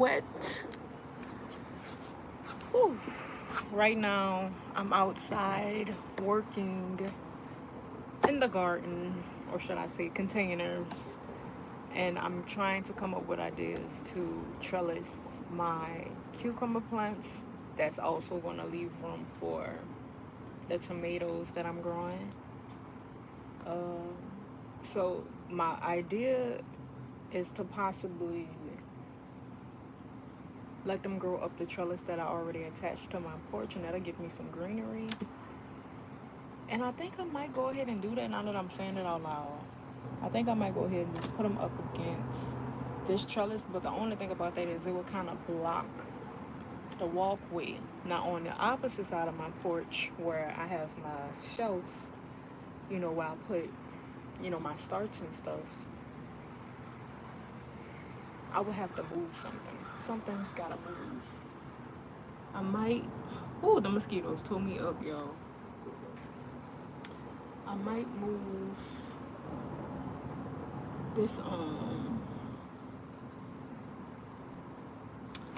Wet. Whew. Right now, I'm outside working in the garden, or should I say containers, and I'm trying to come up with ideas to trellis my cucumber plants. That's also going to leave room for the tomatoes that I'm growing. Uh, so my idea is to possibly let them grow up the trellis that I already attached to my porch, and that'll give me some greenery. And I think I might go ahead and do that now that I'm saying it out loud. I think I might go ahead and just put them up against this trellis, but the only thing about that is it will kind of block the walkway. Now on the opposite side of my porch where I have my shelf, where I put, my starts and stuff, I would have to move something. Something's gotta move. I might. Oh, the mosquitoes tore me up, yo. I might move this.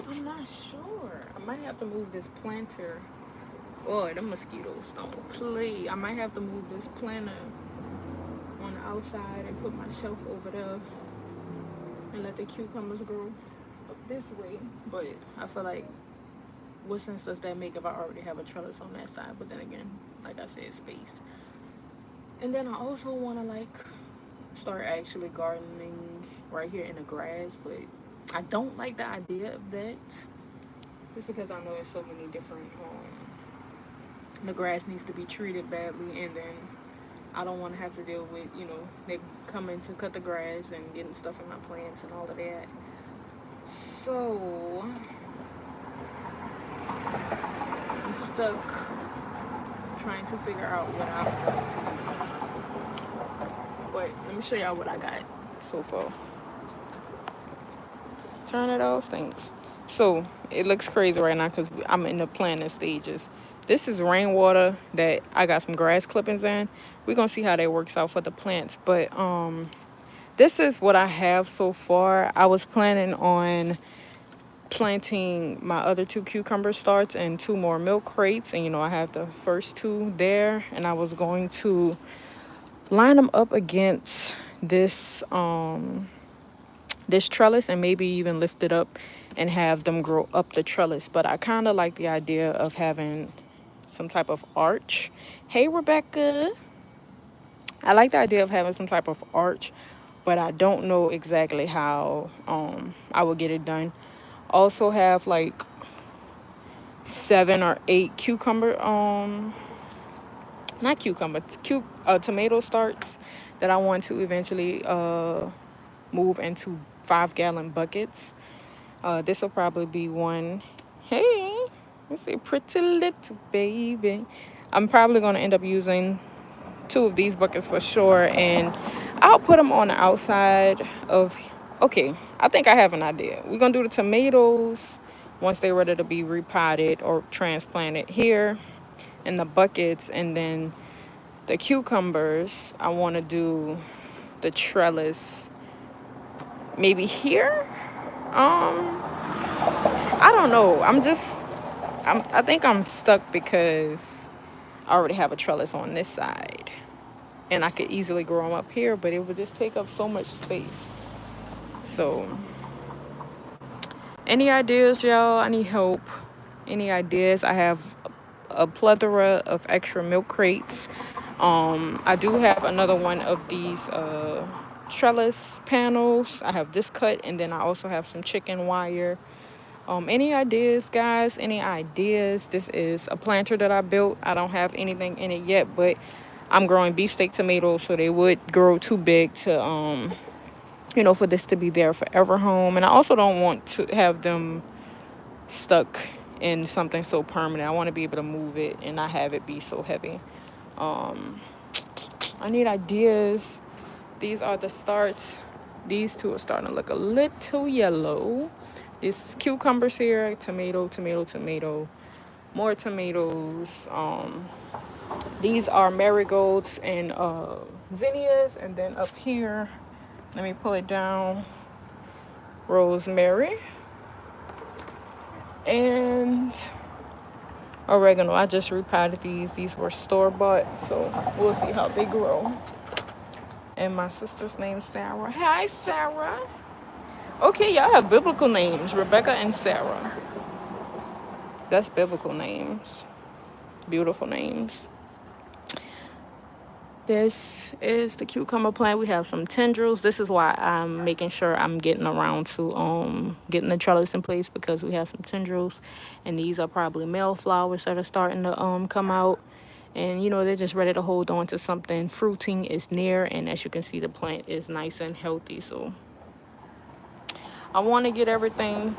I'm not sure. I might have to move this planter. Boy, the mosquitoes don't play. I might have to move this planter on the outside and put my shelf over there and let the cucumbers grow up this way. But I feel like, what sense does that make if I already have a trellis on that side? But then again, like I said, space. And then I also want to start actually gardening right here in the grass, but I don't like the idea of that, just because I know there's so many different the grass needs to be treated badly, and then I don't want to have to deal with they coming to cut the grass and getting stuff in my plants and all of that. So I'm stuck trying to figure out what I'm going to do. But let me show y'all what I got so far. Turn it off, thanks. So it looks crazy right now because I'm in the planting stages. This is rainwater that I got some grass clippings in. We're gonna see how that works out for the plants. But this is what I have so far. I was planning on planting my other 2 cucumber starts and 2 more milk crates, and I have the first 2 there, and I was going to line them up against this trellis and maybe even lift it up and have them grow up the trellis. But I kind of like the idea of having some type of arch. Hey, Rebecca. I like the idea of having some type of arch, but I don't know exactly how I will get it done. Also have like 7 or 8 cucumber not cucumber tomato starts that I want to eventually move into 5-gallon buckets. This will probably be one. Hey, let's see, pretty little baby. I'm probably going to end up using 2 of these buckets for sure, and I'll put them on the outside of. Okay, I think I have an idea. We're gonna do the tomatoes once they're ready to be repotted or transplanted here in the buckets, and then the cucumbers, I want to do the trellis maybe here. I don't know. I think I'm stuck because I already have a trellis on this side, and I could easily grow them up here, but it would just take up so much space. So, any ideas, y'all? I need help. Any ideas? I have a plethora of extra milk crates. I do have another one of these trellis panels. I have this cut, and then I also have some chicken wire. Any ideas, guys? Any ideas? This is a planter that I built. I don't have anything in it yet, but I'm growing beefsteak tomatoes, so they would grow too big to for this to be there forever home. And I also don't want to have them stuck in something so permanent. I want to be able to move it and not have it be so heavy. I need ideas. These are the starts. These 2 are starting to look a little yellow. These cucumbers here, tomato, tomato, tomato, more tomatoes. These are marigolds and zinnias, and then up here, let me pull it down, rosemary. And oregano. I just repotted these. These were store-bought, so we'll see how they grow. And my sister's name's Sarah. Hi, Sarah. Okay, y'all have biblical names, Rebecca and Sarah. That's biblical names. Beautiful names. This is the cucumber plant. We have some tendrils. This is why I'm making sure I'm getting around to getting the trellis in place, because we have some tendrils, and these are probably male flowers that are starting to come out. And you know, they're just ready to hold on to something. Fruiting is near, and as you can see, the plant is nice and healthy. So I want to get everything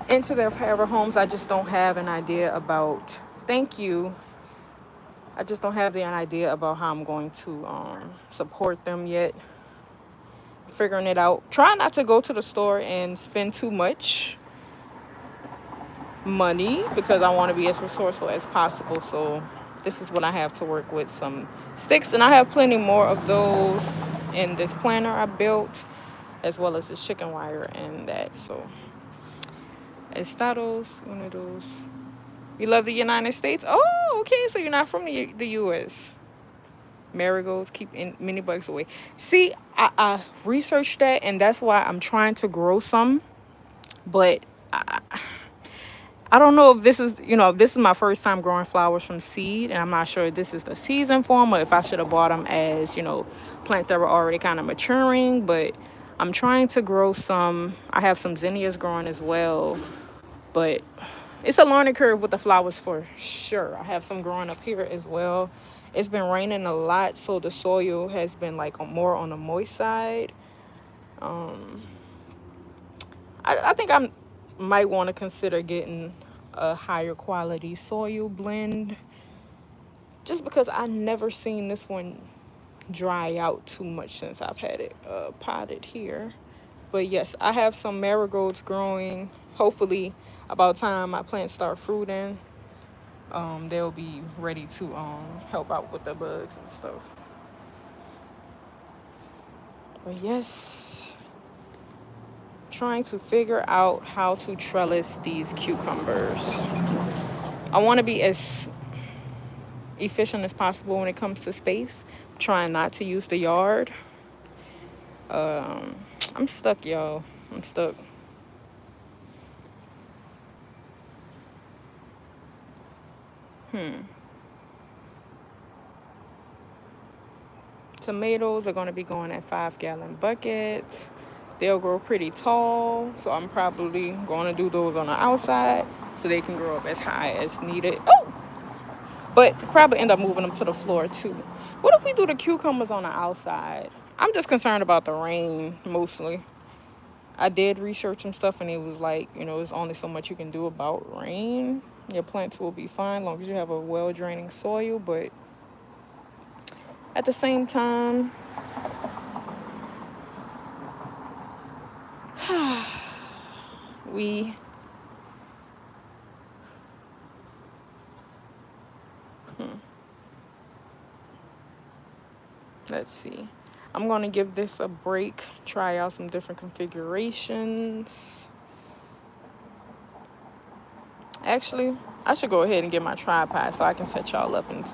into their forever homes. I just don't have an idea about, thank you, I just don't have an idea about how I'm going to support them yet. Figuring it out. Try not to go to the store and spend too much money, because I want to be as resourceful as possible. So this is what I have to work with, some sticks, and I have plenty more of those in this planter I built, as well as this chicken wire and that. So Estados Unidos. You love the United States? Oh, okay. So you're not from the U.S. Marigolds keep mini bugs away. See, I researched that, and that's why I'm trying to grow some. But I don't know if this is, this is my first time growing flowers from seed, and I'm not sure if this is the season for them, or if I should have bought them as, plants that were already kind of maturing. But I'm trying to grow some. I have some zinnias growing as well. But it's a learning curve with the flowers for sure. I have some growing up here as well. It's been raining a lot, so the soil has been like more on the moist side. I think I might want to consider getting a higher quality soil blend, just because I never seen this one dry out too much since I've had it potted here. But yes, I have some marigolds growing. Hopefully, about time my plants start fruiting, they'll be ready to help out with the bugs and stuff. But yes, trying to figure out how to trellis these cucumbers. I want to be as efficient as possible when it comes to space. I'm trying not to use the yard. I'm stuck, y'all. I'm stuck. Tomatoes are going to be going at 5-gallon buckets. They'll grow pretty tall, so I'm probably going to do those on the outside so they can grow up as high as needed. Oh! But probably end up moving them to the floor too. What if we do the cucumbers on the outside? I'm just concerned about the rain mostly. I did research some stuff, and it was like, there's only so much you can do about rain. Your plants will be fine as long as you have a well-draining soil, but at the same time, we let's see. I'm going to give this a break, try out some different configurations. Actually, I should go ahead and get my tripod so I can set y'all up and,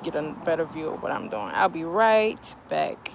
get a better view of what I'm doing. I'll be right back.